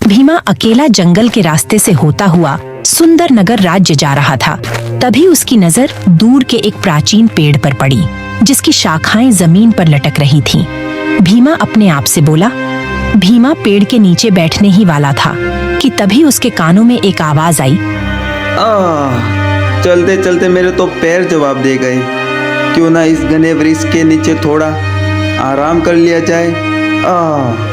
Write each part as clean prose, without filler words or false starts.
भीमा अकेला जंगल के रास्ते से होता हुआ सुंदर नगर राज्य जा रहा था। तभी उसकी नजर दूर के एक प्राचीन पेड़ पर पड़ी, जिसकी शाखाएं जमीन पर लटक रही थीं। भीमा अपने आप से बोला। भीमा पेड़ के नीचे बैठने ही वाला था कि तभी उसके कानों में एक आवाज आई। चलते चलते मेरे तो पैर जवाब दे गए। क्यों ना इस घने वृक्ष के नीचे थोड़ा आराम कर लिया जाए।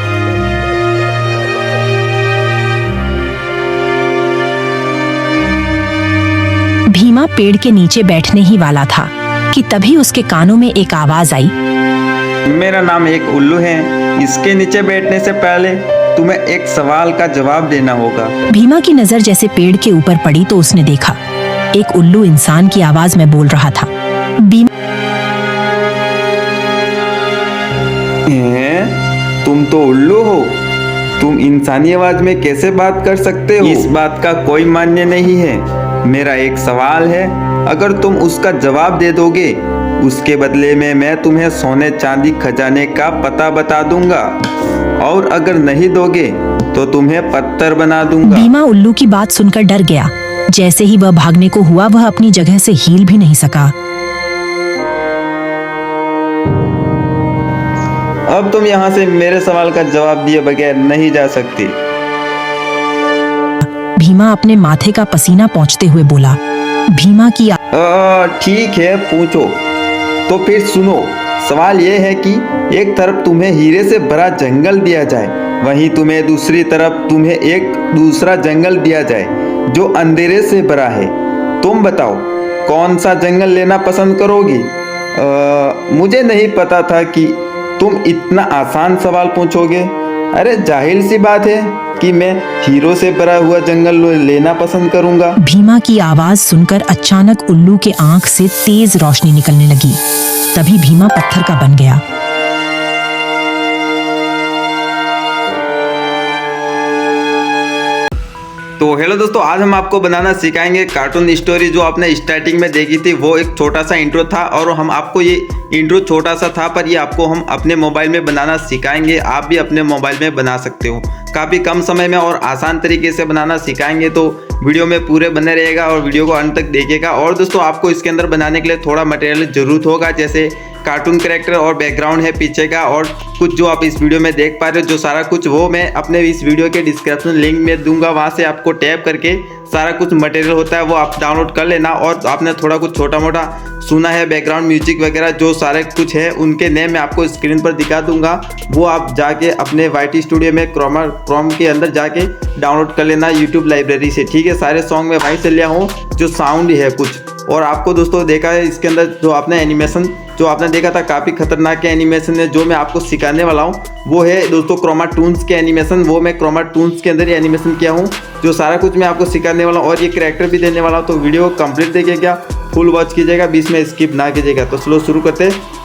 भीमा पेड़ के नीचे बैठने ही वाला था कि तभी उसके कानों में एक आवाज आई। मेरा नाम एक उल्लू है। इसके नीचे बैठने से पहले तुम्हें एक सवाल का जवाब देना होगा। भीमा की नजर जैसे पेड़ के ऊपर पड़ी तो उसने देखा एक उल्लू इंसान की आवाज में बोल रहा था। तुम तो उल्लू हो, तुम इंसानी आवाज में कैसे बात कर सकते हो? इस बात का कोई मान्य नहीं है। मेरा एक सवाल है, अगर तुम उसका जवाब दे दोगे उसके बदले में मैं तुम्हें सोने चांदी खजाने का पता बता दूंगा, और अगर नहीं दोगे तो तुम्हें पत्थर बना दूंगा। भीमा उल्लू की बात सुनकर डर गया। जैसे ही वह भागने को हुआ वह अपनी जगह से हिल भी नहीं सका। अब तुम यहाँ से मेरे सवाल का जवाब दिए बगैर नहीं जा सकती। भीमा अपने माथे का पसीना पोंछते हुए बोला। भीमा की ठीक है, पूछो। तो फिर सुनो, सवाल यह है कि एक तरफ तुम्हें हीरे से भरा जंगल दिया जाए, वहीं तुम्हें दूसरी तरफ तुम्हें एक दूसरा जंगल दिया जाए जो अंधेरे से भरा है। तुम बताओ कौन सा जंगल लेना पसंद करोगी? मुझे नहीं पता था कि तुम इतना आसान सवाल पूछोगे। अरे जाहिर सी बात है कि मैं हीरो से भरा हुआ जंगल लेना पसंद करूंगा। भीमा की आवाज सुनकर अचानक उल्लू के आंख से तेज रोशनी निकलने लगी। तभी भीमा पत्थर का बन गया। तो हेलो दोस्तों, आज हम आपको बनाना सिखाएंगे कार्टून स्टोरी। जो आपने स्टार्टिंग में देखी थी वो एक छोटा सा इंट्रो था, और हम आपको ये इंट्रो छोटा सा था पर ये आपको हम अपने मोबाइल में बनाना सिखाएंगे। आप भी अपने मोबाइल में बना सकते हो। काफ़ी कम समय में और आसान तरीके से बनाना सिखाएंगे, तो वीडियो में पूरे बने रहेगा और वीडियो को अंत तक देखिएगा। और दोस्तों आपको इसके अंदर बनाने के लिए थोड़ा मटेरियल ज़रूरत होगा, जैसे कार्टून कैरेक्टर और बैकग्राउंड है पीछे का, और कुछ जो आप इस वीडियो में देख पा रहे हो जो सारा कुछ, वो मैं अपने इस वीडियो के डिस्क्रिप्शन लिंक में दूंगा। वहां से आपको टैप करके सारा कुछ मटेरियल होता है वो आप डाउनलोड कर लेना। और आपने थोड़ा कुछ छोटा मोटा सुना है, बैकग्राउंड म्यूजिक वगैरह जो सारे कुछ है उनके नेम मैं आपको स्क्रीन पर दिखा दूंगा। वो आप जाके अपने YT स्टूडियो में क्रोम के अंदर जाके डाउनलोड कर लेना यूट्यूब लाइब्रेरी से। ठीक है, सारे सॉन्ग मैं वहीं से लिया हूँ, जो साउंड है कुछ। और आपको दोस्तों देखा है इसके अंदर जो आपने एनिमेशन जो आपने देखा था, काफ़ी खतरनाक एनिमेशन है। जो मैं आपको सिखाने वाला हूँ वो है दोस्तों क्रोमा टून्स के एनिमेशन। वो मैं क्रोमा टून्स के अंदर ही एनिमेशन किया हूँ, जो सारा कुछ मैं आपको सिखाने वाला हूँ और ये कैरेक्टर भी देने वाला हूँ। तो वीडियो को कंप्लीट देखिएगा, फुल वॉच कीजिएगा, बीच में स्किप ना कीजिएगा। तो स्लो शुरू करते हैं।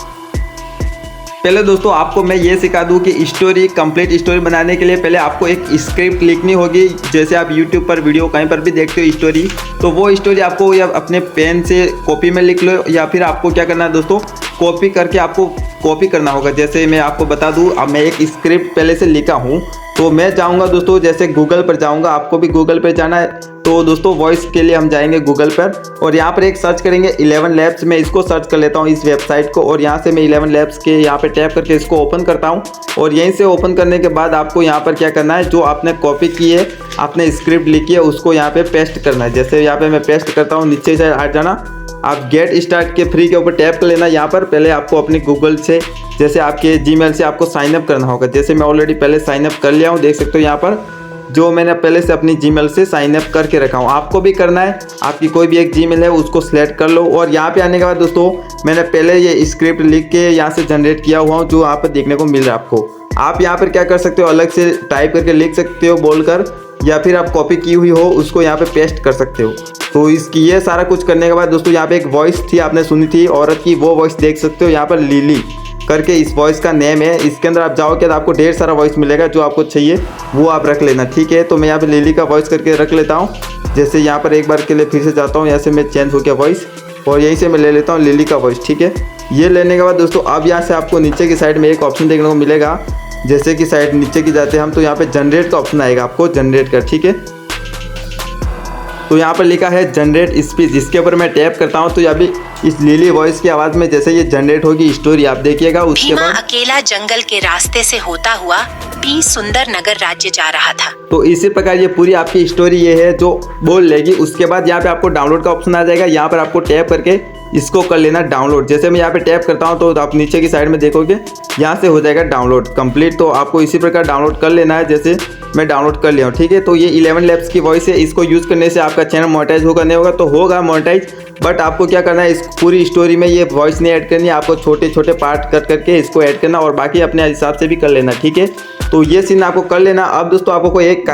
पहले दोस्तों आपको मैं ये सिखा दूं कि स्टोरी कंप्लीट स्टोरी बनाने के लिए पहले आपको एक स्क्रिप्ट लिखनी होगी। जैसे आप यूट्यूब पर वीडियो कहीं पर भी देखते हो स्टोरी, तो वो स्टोरी आपको या अपने पेन से कॉपी में लिख लो, या फिर आपको क्या करना है दोस्तों, कॉपी करके आपको कॉपी करना होगा। जैसे मैं आपको बता दूं, अब मैं एक स्क्रिप्ट पहले से लिखा हूँ, तो मैं जाऊँगा दोस्तों, जैसे गूगल पर जाऊँगा, आपको भी गूगल पर जाना है। तो दोस्तों वॉइस के लिए हम जाएंगे गूगल पर, और यहाँ पर एक सर्च करेंगे 11 लैब्स। मैं इसको सर्च कर लेता हूँ इस वेबसाइट को, और यहाँ से मैं 11 लैब्स के यहाँ पे टैप करके इसको ओपन करता हूँ। और यहीं से ओपन करने के बाद आपको यहाँ पर क्या करना है, जो आपने कॉपी की है, आपने स्क्रिप्ट लिखी है, उसको यहाँ पे पेस्ट करना है। जैसे यहाँ पे मैं पेस्ट करता हूँ, नीचे से हट जाना, आप गेट स्टार्ट के फ्री के ऊपर टैप कर लेना। यहाँ पर पहले आपको अपने गूगल से, जैसे आपके जीमेल से आपको साइनअप करना होगा। जैसे मैं ऑलरेडी पहले साइनअप कर लिया हूँ, देख सकते हो यहाँ पर जो मैंने पहले से अपनी जीमेल से साइन अप करके रखा हूँ। आपको भी करना है, आपकी कोई भी एक जीमेल है उसको सिलेक्ट कर लो। और यहाँ पे आने के बाद दोस्तों मैंने पहले ये स्क्रिप्ट लिख के यहाँ से जनरेट किया हुआ हूँ, जो यहाँ पर देखने को मिल रहा है आपको। आप यहाँ पर क्या कर सकते हो, अलग से टाइप करके लिख सकते हो बोलकर, या फिर आप कॉपी की हुई हो उसको यहाँ पे पेस्ट कर सकते हो। तो इसकी ये सारा कुछ करने के बाद दोस्तों यहाँ पे एक वॉइस थी, आपने सुनी थी औरत की, वो वॉइस देख सकते हो यहाँ पर, लिली करके इस वॉइस का नेम है। इसके अंदर आप जाओगे तो आपको ढेर सारा वॉइस मिलेगा, जो आपको चाहिए वो आप रख लेना। ठीक है, तो मैं यहाँ पे लिली का वॉइस करके रख लेता हूँ। जैसे यहाँ पर एक बार के लिए फिर से जाता हूँ, यहाँ से मैं चेंज हो गया वॉइस, और यहीं से मैं ले लेता हूँ लिली का वॉइस। ठीक है, ये लेने के बाद दोस्तों अब यहाँ से आपको नीचे की साइड में एक ऑप्शन देखने को मिलेगा, जैसे कि साइड नीचे की जाते हैं हम, तो यहाँ पे जनरेट का ऑप्शन आएगा आपको, जनरेट कर, ठीक है। तो यहाँ पर लिखा है जनरेट स्पीच, जिसके ऊपर मैं टैप करता हूँ तो यहाँ भी इस लीली वॉइस की आवाज़ में जैसे ये जनरेट होगी स्टोरी, आप देखिएगा। उसके भीमा बाद अकेला जंगल के रास्ते से होता हुआ पी सुंदर नगर राज्य जा रहा था। तो इसी प्रकार ये पूरी आपकी स्टोरी ये है जो बोल लेगी। उसके बाद यहाँ पे आपको डाउनलोड का ऑप्शन आ जाएगा, यहाँ पर आपको टैप करके इसको कर लेना डाउनलोड। जैसे मैं यहाँ पे टैप करता हूँ तो आप नीचे की साइड में देखोगे यहाँ से हो जाएगा डाउनलोड कंप्लीट। तो आपको इसी प्रकार डाउनलोड कर लेना है, जैसे मैं डाउनलोड कर लिया हूँ, ठीक है। तो ये 11 लैब्स की वॉइस है, इसको यूज़ करने से आपका चैनल मोनेटाइज होगा नहीं होगा, तो होगा मोनेटाइज, बट आपको क्या करना है, इस पूरी स्टोरी में ये वॉइस नहीं ऐड करनी है, आपको छोटे छोटे पार्ट कट करके इसको ऐड करना और बाकी अपने हिसाब से भी कर लेना, ठीक है। तो ये सीन आपको कर लेना। अब दोस्तों आपको कोई एक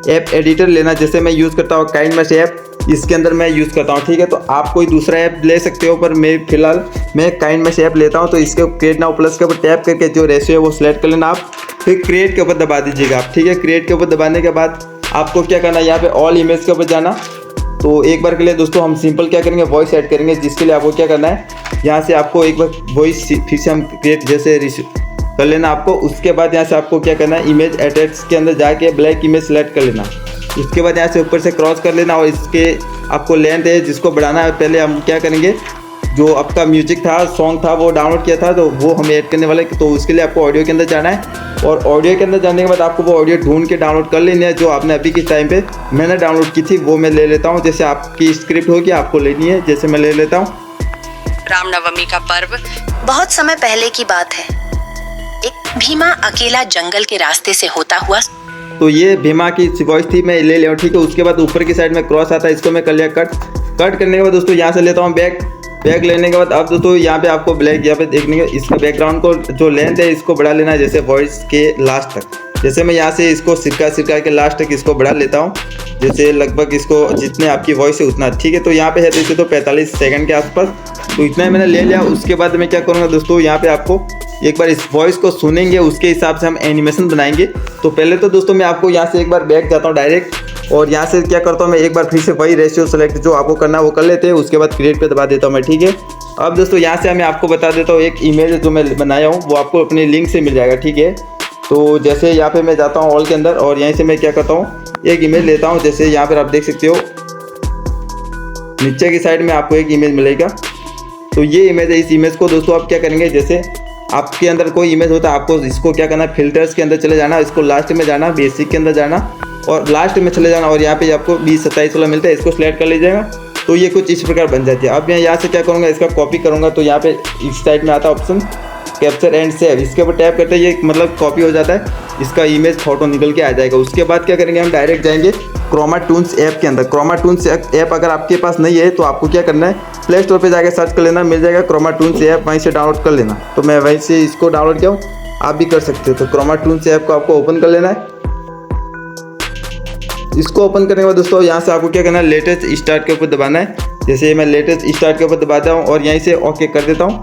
ऐप एडिटर लेना, जैसे मैं यूज़ करता हूँ काइनमेश ऐप, इसके अंदर मैं यूज़ करता हूँ, ठीक है। तो आप कोई दूसरा ऐप ले सकते हो, पर मैं फिलहाल काइनमेश ऐप लेता हूँ। तो इसके क्रिएट नाउ प्लस के ऊपर टैप करके जो रेशियो है वो सिलेक्ट कर लेना आप, फिर क्रिएट के ऊपर दबा दीजिएगा आप, ठीक है। क्रिएट के ऊपर दबाने के बाद आपको क्या करना है, यहाँ पे ऑल इमेज के ऊपर जाना। तो एक बार के लिए दोस्तों हम सिंपल क्या करेंगे, वॉइस ऐड करेंगे, जिसके लिए आपको क्या करना है, यहाँ से आपको एक बार वॉइस फिर से हम क्रिएट जैसे कर लेना आपको। उसके बाद यहाँ से आपको क्या करना है, इमेज एडिट्स के अंदर जाके ब्लैक इमेज सेलेक्ट कर लेना। उसके बाद यहाँ से ऊपर से क्रॉस कर लेना और इसके आपको लेंथ है जिसको बढ़ाना है। पहले हम क्या करेंगे, जो आपका म्यूजिक था, सॉन्ग था, वो डाउनलोड किया था, तो वो हम ऐड करने वाले। तो उसके लिए आपको ऑडियो के अंदर जाना है और ऑडियो के अंदर जाने के बाद आपको वो ऑडियो ढूंढ के डाउनलोड कर लेनी है, जो आपने अभी के टाइम पे मैंने डाउनलोड की थी, वो मैं ले लेता हूँ। जैसे आपकी स्क्रिप्ट होगी आपको लेनी है, जैसे मैं ले लेता हूँ। रामनवमी का पर्व बहुत समय पहले की बात है। एक भीमा अकेला जंगल के रास्ते से होता हुआ, तो ये भीमा की वॉइस थी, मैं ले लिया, ठीक है। उसके बाद ऊपर की साइड में क्रॉस आता है, इसको मैं कर लिया कट करने के बाद दोस्तों यहाँ से लेता हूँ बैक लेने के बाद अब दोस्तों यहाँ पे आपको ब्लैक यहाँ पे देखने के इसका बैकग्राउंड को जो लेंथ है इसको बढ़ा लेना है, जैसे वॉइस के लास्ट तक। जैसे मैं यहाँ से इसको सिरका के लास्ट तक इसको बढ़ा लेता हूँ, जैसे लगभग इसको जितने आपकी वॉइस है उतना, ठीक है। तो यहाँ पे है देखिए तो 45 सेकंड के आसपास, तो इतना मैंने ले लिया। उसके बाद मैं क्या करूँगा दोस्तों, यहाँ पे आपको एक बार इस वॉइस को सुनेंगे, उसके हिसाब से हम एनिमेशन बनाएंगे। तो पहले तो दोस्तों मैं आपको यहाँ से एक बार बैक जाता हूँ डायरेक्ट, और यहाँ से क्या करता हूँ मैं एक बार फिर से वही रेशियो सेलेक्ट जो आपको करना है वो कर लेते हैं। उसके बाद क्रिएट पे दबा देता हूँ मैं, ठीक है। अब दोस्तों यहाँ से मैं आपको बता देता हूँ, एक इमेज जो मैं बनाया हूँ वो आपको अपने लिंक से मिल जाएगा, ठीक है। तो जैसे यहाँ पे मैं जाता हूँ ऑल के अंदर और यहीं से मैं क्या करता हूँ, एक इमेज लेता हूँ। जैसे यहाँ पर आप देख सकते हो नीचे की साइड में आपको एक इमेज मिलेगा, तो ये इमेज है। इस इमेज को दोस्तों आप क्या करेंगे, जैसे आपके अंदर कोई इमेज होता है, आपको इसको क्या करना है, फिल्टर्स के अंदर चले जाना, इसको लास्ट में जाना, बेसिक के अंदर जाना और लास्ट में चले जाना, और यहाँ पे आपको 2027 वाला मिलता है, इसको सिलेक्ट कर लीजिएगा। तो ये कुछ इस प्रकार बन जाती है। अब मैं यहाँ से क्या करूँगा, इसका कॉपी करूँगा। तो यहाँ पे इस साइड में आता है ऑप्शन कैप्चर एंड सेव, इसके ऊपर टैप करते हैं, ये मतलब कॉपी हो जाता है, इसका इमेज फोटो निकल के आ जाएगा। उसके बाद क्या करेंगे, हम डायरेक्ट जाएंगे क्रोमा टून्स ऐप के अंदर। क्रोमा टून्स ऐप अगर आपके पास नहीं है तो आपको क्या करना है, प्ले स्टोर पे जाके सर्च कर लेना, मिल जाएगा क्रोमा टून्स ऐप, वहीं से डाउनलोड कर लेना। तो मैं वहीं से इसको डाउनलोड किया हूँ, आप भी कर सकते हो। तो क्रोमा टून्स ऐप को आपको ओपन कर लेना है। इसको ओपन करने के बाद दोस्तों यहाँ से आपको क्या करना है, लेटेस्ट स्टार्ट के ऊपर दबाना है। जैसे मैं लेटेस्ट स्टार्ट के ऊपर दबाता हूँ और यहीं से ओके कर देता हूँ।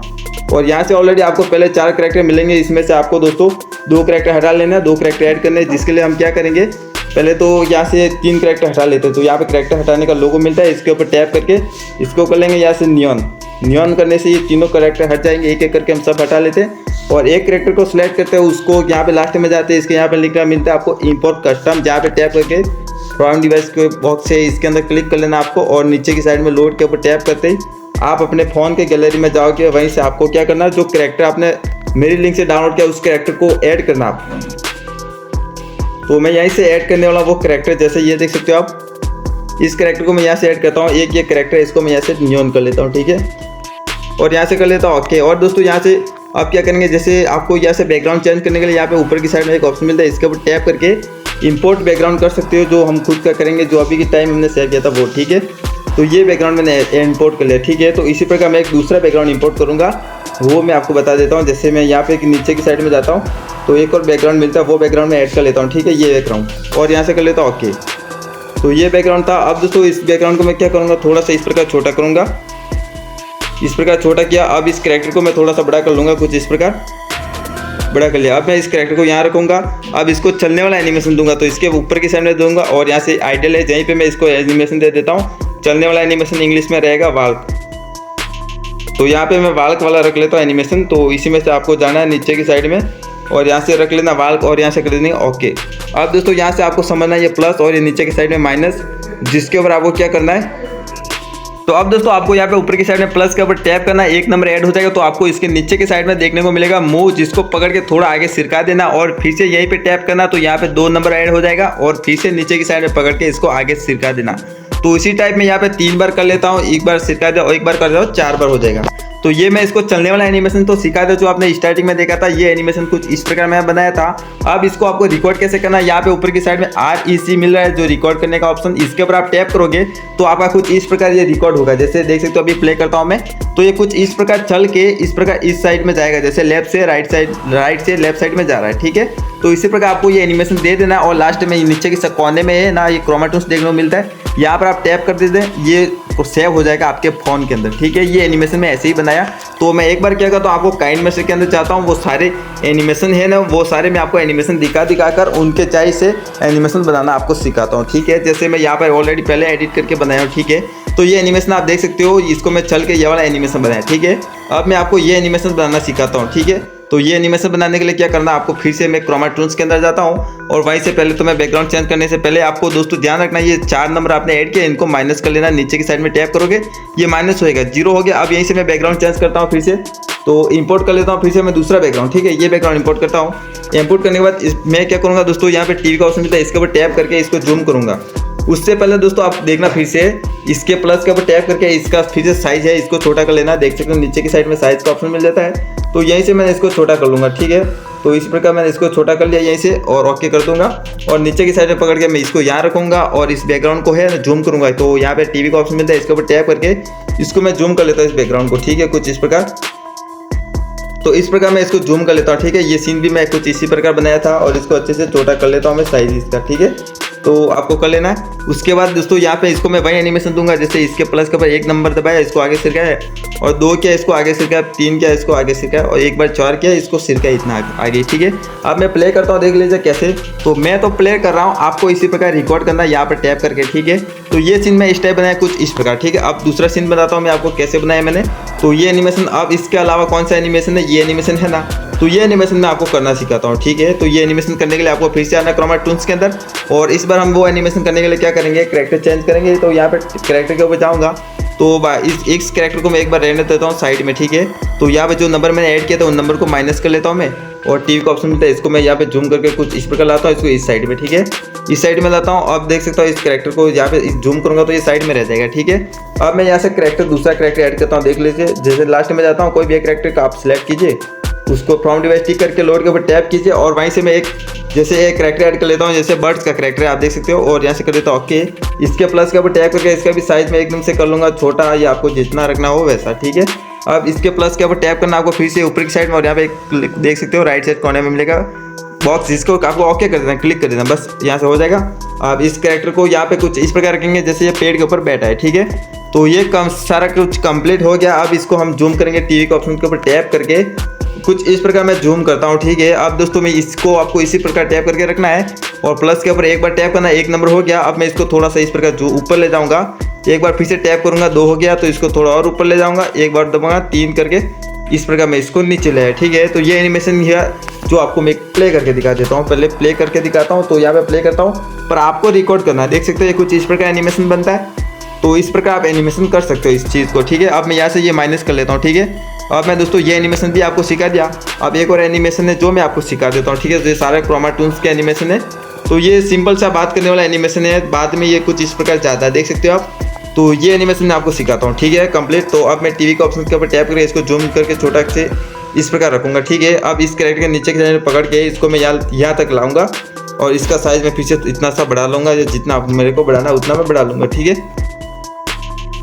और यहाँ से ऑलरेडी आपको पहले 4 करैक्टर मिलेंगे, इसमें से आपको दोस्तों 2 करैक्टर हटा लेना है, 2 करैक्टर ऐड करने हैं, जिसके लिए हम क्या करेंगे, पहले तो यहाँ से 3 करैक्टर हटा लेते हैं। तो यहाँ पे करैक्टर हटाने का लोगो मिलता है, इसके ऊपर टैप करके इसको कर लेंगे यहाँ से नियॉन करने से ये तीनों करैक्टर हट जाएंगे, एक एक करके हम सब हटा लेते हैं। और एक करैक्टर को सिलेक्ट करते हैं, उसको यहाँ पे लास्ट में जाते हैं, इसके यहाँ पे लिखा मिलता है आपको इंपोर्ट कस्टम, जहाँ पे टैप करके फ्रॉम डिवाइस के बॉक्स है इसके अंदर क्लिक कर लेना आपको। और नीचे की साइड में लोड के ऊपर टैप करते ही आप अपने फ़ोन के गैलरी में जाओगे, वहीं से आपको क्या करना है, जो करैक्टर आपने मेरी लिंक से डाउनलोड किया उस करैक्टर को ऐड करना आपको। तो मैं यहीं से ऐड करने वाला वो करैक्टर, जैसे ये देख सकते हो आप, इस करैक्टर को मैं यहाँ से ऐड करता हूँ। एक ये करैक्टर इसको मैं यहाँ से नियॉन कर लेता हूँ, ठीक है। और यहाँ से कर लेता हूँ ओके। और दोस्तों यहाँ से आप क्या करेंगे, जैसे आपको यहाँ से बैकग्राउंड चेंज करने के लिए यहाँ पे ऊपर की साइड में एक ऑप्शन मिलता है, इसके ऊपर टैप करके इंपोर्ट बैकग्राउंड कर सकते हो, जो हम खुद का करेंगे, जो अभी के टाइम हमने सेव किया था वो, ठीक है। तो ये बैकग्राउंड मैंने इंपोर्ट कर लिया, ठीक है। तो इसी प्रकार मैं एक दूसरा बैकग्राउंड इंपोर्ट करूँगा, वो मैं आपको बता देता हूँ। जैसे मैं यहाँ पे नीचे की साइड में जाता हूँ तो एक और बैकग्राउंड मिलता है, वो बैकग्राउंड में ऐड कर लेता हूँ, ठीक है, ये बैकग्राउंड, और यहाँ से कर लेता हूँ ओके। तो ये बैकग्राउंड था। अब दोस्तों इस बैकग्राउंड को मैं क्या करूँगा, थोड़ा सा इस प्रकार छोटा करूँगा, इस प्रकार छोटा किया। अब इस करैक्टर को मैं थोड़ा सा बड़ा कर लूँगा, कुछ इस प्रकार बड़ा कर लिया। अब मैं इस करैक्टर को यहाँ रखूँगा, अब इसको चलने वाला एनिमेशन दूंगा, तो इसके ऊपर की साइड में दूंगा और यहाँ से आइडल है, यहीं पे मैं इसको एनिमेशन दे देता हूँ। चलने वाला एनिमेशन इंग्लिश में रहेगा वाल्क, तो यहाँ पे मैं वाल्क वाला रख लेता हूँ एनिमेशन। तो इसी में से आपको जाना है नीचे की साइड में, और यहाँ से रख लेना वाल्क और यहाँ से कर देंगे ओके। अब दोस्तों यहाँ से आपको समझना है ये प्लस और ये नीचे की साइड में माइनस, जिसके ऊपर आपको क्या करना है। तो अब दोस्तों आपको यहाँ पे ऊपर की साइड में प्लस के ऊपर टैप करना, एक नंबर ऐड हो जाएगा। तो आपको इसके नीचे की साइड में देखने को मिलेगा मूव, जिसको पकड़ के थोड़ा आगे सिरका देना और फिर से यहीं पे टैप करना। तो यहाँ पे 2 नंबर ऐड हो जाएगा और फिर से नीचे की साइड में पकड़ के इसको आगे सिरका देना। तो इसी टाइप में यहाँ पे 3 बार कर लेता हूँ, एक बार सिरका दे और एक बार कर देता हूँ, 4 बार हो जाएगा। तो ये मैं इसको चलने वाला एनिमेशन तो सिखा दे, जो आपने स्टार्टिंग में देखा था। ये एनिमेशन कुछ इस प्रकार मैं बनाया था। अब इसको आपको रिकॉर्ड कैसे करना है, यहाँ पे ऊपर की साइड में REC मिल रहा है जो रिकॉर्ड करने का ऑप्शन, इसके ऊपर आप टैप करोगे तो आपका कुछ इस प्रकार ये रिकॉर्ड होगा। जैसे देख सकते हो अभी प्ले करता हूँ मैं, तो ये कुछ इस प्रकार चल के इस प्रकार इस साइड में जाएगा, जैसे लेफ्ट से राइट साइड, राइट से लेफ्ट साइड में जा रहा है, ठीक है। तो इसी प्रकार आपको ये एनिमेशन दे देना और लास्ट में नीचे के कोने में है ना ये क्रोमा टूल्स देखने को मिलता है, यहाँ पर आप टैप कर देते हैं, ये सेव हो जाएगा आपके फ़ोन के अंदर, ठीक है। ये एनिमेशन में ऐसे ही बनाया। तो मैं एक बार क्या करता हूँ, आपको काइंड मैसेज के अंदर चाहता हूँ वो सारे एनिमेशन है ना, वो सारे मैं आपको एनिमेशन दिखा कर उनके चाहिए से एनिमेशन बनाना आपको सिखाता हूँ, ठीक है। जैसे मैं यहाँ पर ऑलरेडी पहले एडिट करके बनाया हूँ, ठीक है। तो ये एनिमेशन आप देख सकते हो, इसको मैं चल के ये वाला एनिमेशन बनाया, ठीक है। अब मैं आपको ये एनिमेशन बनाना सिखाता हूँ, ठीक है। तो ये एनिमेशन बनाने के लिए क्या करना है, आपको फिर से मैं क्रोमा टूल्स के अंदर जाता हूँ और वहीं से पहले तो मैं बैकग्राउंड चेंज करने से पहले आपको दोस्तों ध्यान रखना, ये 4 नंबर आपने ऐड किया, इनको माइनस कर लेना। नीचे की साइड में टैप करोगे ये माइनस होएगा, 0 हो गया। अब यहीं से मैं बैकग्राउंड चेंज करता हूँ फिर से, तो इंपोर्ट कर लेता हूँ फिर से मैं दूसरा बैकग्राउंड, ठीक है। ये बैकग्राउंड इंपोर्ट करता हूँ। इंपोर्ट करने के बाद मैं क्या करूँगा दोस्तों, यहाँ पे टीवी का ऑप्शन मिलता है, इसके ऊपर टैप करके इसको जूम करूँगा। उससे पहले दोस्तों आप देखना फिर से इसके प्लस के ऊपर टैप करके इसका फिर से साइज है इसको छोटा कर लेना। देख सकते हो नीचे की साइड में साइज का ऑप्शन मिल जाता है, तो यहीं से मैंने इसको छोटा कर लूँगा, ठीक है। तो इस प्रकार मैंने इसको छोटा कर लिया यहीं से और ओके कर दूंगा और नीचे की साइड में पकड़ के मैं इसको यहाँ रखूँगा और इस बैकग्राउंड को है जूम करूँगा। तो यहाँ पे टीवी का ऑप्शन मिलता है, इसके ऊपर टैप करके इसको मैं जूम कर लेता हूँ इस बैकग्राउंड को, ठीक है, कुछ इस प्रकार। तो इस प्रकार मैं इसको जूम कर लेता हूँ, ठीक है। ये सीन भी मैं कुछ इसी प्रकार बनाया था और इसको अच्छे से छोटा कर लेता हूँ मैं साइज इसका, ठीक है। तो आपको कर लेना है। उसके बाद दोस्तों यहाँ पे इसको मैं वही एनिमेशन दूंगा, जैसे इसके प्लस के ऊपर 1 नंबर दबाया इसको आगे सिरका है और 2 किया इसको आगे सिरका है, 3 किया इसको आगे सिरका है और एक बार 4 किया इसको सिरका इतना आगे, ठीक है। अब मैं प्ले करता हूँ, देख लीजिए कैसे। तो मैं तो प्ले कर रहा हूँ, आपको इसी प्रकार रिकॉर्ड करना है यहाँ पर टैप करके, ठीक है। तो ये सीन मैं इस टाइप बनाया कुछ इस प्रकार, ठीक है। अब दूसरा सीन बताता हूँ मैं आपको कैसे बनाया मैंने। तो ये एनिमेशन, अब इसके अलावा कौन सा एनिमेशन है, ये एनिमेशन है ना, तो ये एनिमेशन मैं आपको करना सिखाता हूँ, ठीक है। तो ये एनिमेशन करने के लिए आपको फिर से आना क्रोमा टूल्स के अंदर और इस बार हम वो एनिमेशन करने के लिए क्या करेंगे, कैरेक्टर चेंज करेंगे। तो यहाँ पे कैरेक्टर के ऊपर जाऊँगा तो इस कैरेक्टर को मैं एक बार रहने देता हूँ साइड में, ठीक है। तो यहाँ पे जो नंबर मैंने ऐड किया था उन नंबर को माइनस कर लेता हूँ मैं और टीवी का ऑप्शन मिलता है, इसको मैं यहाँ पे जूम करके कुछ इस प्रकार लाता हूँ, इसको इस साइड में, ठीक है, इस साइड में लाता हूँ। अब देख सकता हूँ इस कैरेक्टर को यहाँ पे जूम करूँगा तो ये साइड में रह जाएगा, ठीक है। अब मैं यहाँ से दूसरा कैरेक्टर ऐड करता हूँ, देख लीजिए। जैसे लास्ट में जाता हूँ, कोई भी एक कैरेक्टर का आप सिलेक्ट कीजिए, उसको फ्रॉम डिवाइस टिक करके लोड के ऊपर टैप कीजिए और वहीं से मैं जैसे एक कैरेक्टर ऐड कर लेता हूँ, जैसे बर्ड्स का कैरेक्टर है आप देख सकते हो और यहाँ से कर देता हूँ ओके। इसके प्लस के ऊपर टैप करके इसका भी साइज में एकदम से कर लूँगा छोटा, या आपको जितना रखना हो वैसा, ठीक है। अब इसके प्लस के ऊपर टैप करना आपको फिर से ऊपर की साइड में और यहाँ पे देख सकते हो राइट साइड कोने में मिलेगा बॉक्स, जिसको आपको ओके कर देना, क्लिक कर देना, बस यहाँ से हो जाएगा। अब इस कैरेक्टर को यहाँ पे कुछ इस प्रकार रखेंगे जैसे ये पेड़ के ऊपर बैठा है, ठीक है। तो ये सारा कुछ कंप्लीट हो गया। अब इसको हम जूम करेंगे टीवी के ऑप्शन के ऊपर टैप करके, कुछ इस प्रकार मैं जूम करता हूँ, ठीक है। अब दोस्तों मैं इसको आपको इसी प्रकार टैप करके रखना है और प्लस के ऊपर एक बार टैप करना, 1 नंबर हो गया। अब मैं इसको थोड़ा सा इस प्रकार जो ऊपर ले जाऊँगा, एक बार फिर से टैप करूँगा, 2 हो गया तो इसको थोड़ा और ऊपर ले जाऊँगा, एक बार दबाऊंगा 3 करके इस प्रकार मैं इसको नीचे ले आया, ठीक है। तो ये एनिमेशन है जो आपको मैं प्ले करके दिखा देता हूँ, पहले प्ले करके दिखाता हूँ। तो यहाँ पे प्ले करता हूँ पर आपको रिकॉर्ड करना है, देख सकते हो ये कुछ इस प्रकार एनिमेशन बनता है। तो इस प्रकार आप एनिमेशन कर सकते हो इस चीज़ को, ठीक है। अब मैं यहाँ से ये माइनस कर लेता हूँ, ठीक है। अब मैं दोस्तों ये एनिमेशन भी आपको सिखा दिया। अब एक और एनिमेशन है जो मैं आपको सिखा देता हूँ, ठीक है। ये सारे क्रोमा टूल्स के एनिमेशन है, तो ये सिंपल सा बात करने वाला एनिमेशन है, बाद में ये कुछ इस प्रकार जाता है, देख सकते हो आप। तो ये एनिमेशन मैं आपको सिखाता हूँ, ठीक है, कंप्लीट। तो अब मैं टीवी के ऑप्शन के ऊपर टैप करके इसको जूम करके छोटा से इस प्रकार रखूँगा, ठीक है। अब इस कैरेक्टर के नीचे के साइड में पकड़ के इसको मैं यहाँ तक लाऊंगा और इसका साइज मैं पीछे इतना सा बढ़ा लूँगा, जितना मेरे को बढ़ाना उतना मैं बढ़ा लूँगा, ठीक है।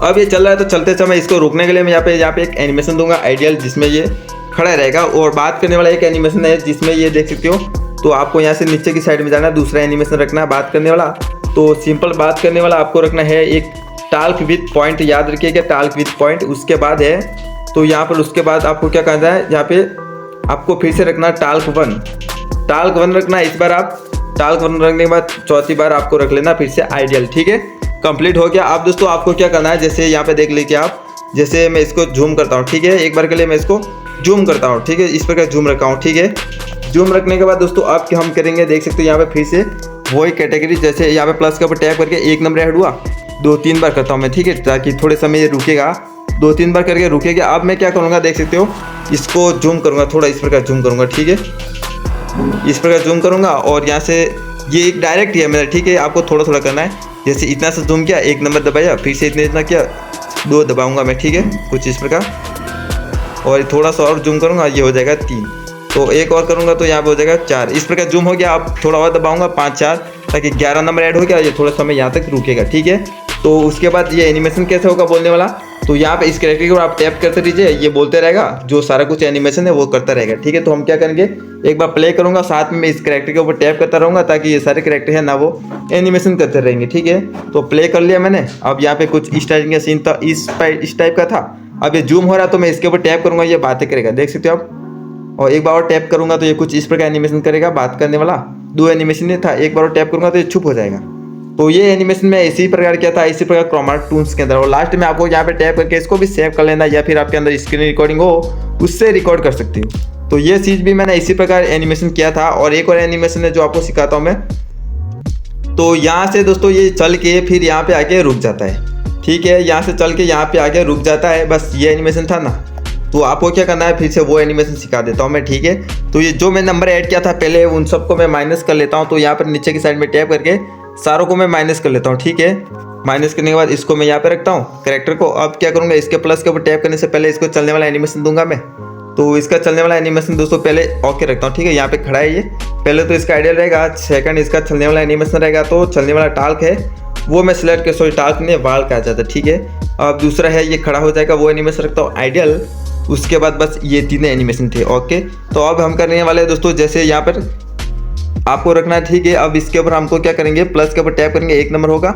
अब ये चल रहा है तो चलते समय इसको रोकने के लिए मैं यहाँ पे एक एनिमेशन दूंगा आइडियल, जिसमें ये खड़ा रहेगा। और बात करने वाला एक एनिमेशन है जिसमें ये देख सकते हो। तो आपको यहाँ से नीचे की साइड में जाना है, दूसरा एनिमेशन रखना है बात करने वाला। तो सिंपल बात करने वाला आपको रखना है एक टाल्क विथ पॉइंट, याद रखिएगा टाल्क विथ पॉइंट। उसके बाद है तो यहाँ पर उसके बाद आपको क्या करना है, यहाँ पे आपको फिर से रखना टाल्क 1 रखना है। इस बार आप टाल्क 1 रखने के बाद चौथी बार आपको रख लेना फिर से आइडियल, ठीक है। कंप्लीट हो गया। अब दोस्तों आपको क्या करना है, जैसे यहाँ पे देख लीजिए आप, जैसे मैं इसको जूम करता हूँ, ठीक है। एक बार के लिए मैं इसको जूम करता हूँ, ठीक है, इस प्रकार जूम रखा हूँ, ठीक है। जूम रखने के बाद दोस्तों अब क्या हम करेंगे, देख सकते हो यहाँ पे फिर से वही कैटेगरी, जैसे यहाँ पे प्लस के ऊपर टैप करके 1 नंबर ऐड हुआ, 2-3 बार करता हूँ मैं, ठीक है, ताकि थोड़े समय ये रुकेगा, 2-3 बार करके रुकेगा। अब मैं क्या करूँगा, देख सकते हो इसको जूम करूँगा, थोड़ा इस प्रकार जूम करूँगा, ठीक है, इस प्रकार जूम करूँगा। और यहाँ से ये एक डायरेक्ट ही है मेरा, ठीक है, आपको थोड़ा थोड़ा करना है। जैसे इतना से जूम किया, 1 नंबर दबाया, फिर से इतना किया, 2 दबाऊंगा मैं, ठीक है, कुछ इस प्रकार। और थोड़ा सा और जूम करूँगा, ये हो जाएगा 3, तो एक और करूँगा तो यहाँ पे हो जाएगा 4। इस प्रकार जूम हो गया। अब थोड़ा और दबाऊंगा 5-4, ताकि 11 नंबर ऐड हो गया, ये थोड़ा समय यहाँ तक रुकेगा, ठीक है। तो उसके बाद ये एनिमेशन कैसे होगा बोलने वाला, तो यहाँ पे इस कैरेक्टर को आप टैप करते रहिए, ये बोलते रहेगा, जो सारा कुछ एनिमेशन है वो करता रहेगा, ठीक है। तो हम क्या करेंगे, एक बार प्ले करूँगा, साथ में मैं इस कैरेक्टर के ऊपर टैप करता रहूँगा, ताकि ये सारे कैरेक्टर है ना वो एनिमेशन करते रहेंगे, ठीक है। तो प्ले कर लिया मैंने। अब यहाँ पे कुछ इस टाइप का सीन था, इस टाइप का था। अब ये जूम हो रहा, तो मैं इसके ऊपर टैप करूँगा, ये बातें करेगा, देख सकते हो आप। और एक बार और टैप करूँगा तो ये कुछ इस प्रकार एनिमेशन करेगा, बात करने वाला। 2 एनिमेशन नहीं था, एक बार और टैप करूँगा तो ये चुप हो जाएगा। तो ये एनिमेशन मैं इसी प्रकार किया था, इसी प्रकार क्रोमाटून्स के अंदर। और लास्ट में आपको यहाँ पे टैप करके इसको भी सेव कर लेना, या फिर आपके अंदर स्क्रीन रिकॉर्डिंग हो उससे रिकॉर्ड कर सकते हो। तो ये चीज़ भी मैंने इसी प्रकार एनिमेशन किया था। और एक और एनिमेशन है जो आपको सिखाता हूँ मैं। तो यहाँ से दोस्तों ये चल के फिर यहाँ पे आके रुक जाता है, ठीक है, यहाँ से चल के यहाँ पे आके रुक जाता है, बस ये एनिमेशन था ना। तो आपको क्या करना है, फिर से वो एनिमेशन सिखा देता हूँ मैं, ठीक है। तो ये जो मैं नंबर ऐड किया था पहले, उन सबको मैं माइनस कर लेता हूँ। तो यहाँ पर नीचे की साइड में टैप करके सारों को मैं माइनस कर लेता हूँ, ठीक है। माइनस करने के बाद इसको मैं यहाँ पे रखता हूँ कैरेक्टर को। अब क्या करूँगा, इसके प्लस के ऊपर टैप करने से पहले इसको चलने वाला एनिमेशन दूंगा मैं। तो इसका चलने वाला एनिमेशन दोस्तों पहले ओके रखता हूँ, ठीक है। यहाँ पे खड़ा है ये, पहले तो इसका आइडियल रहेगा, सेकंड इसका चलने वाला एनिमेशन रहेगा। तो चलने वाला टाल्क है वो मैं सिलेक्ट कर, सॉरी टाल्क नहीं, वाल का आ जाता है, ठीक है। अब दूसरा है ये खड़ा हो जाएगा, वो एनिमेशन रखता हूँ आइडियल। उसके बाद बस ये 3 एनिमेशन थे, ओके। तो अब हम करने वाले हैं दोस्तों, जैसे यहाँ पर आपको रखना है, ठीक है। अब इसके ऊपर हमको क्या करेंगे, प्लस के ऊपर टैप करेंगे, 1 नंबर होगा,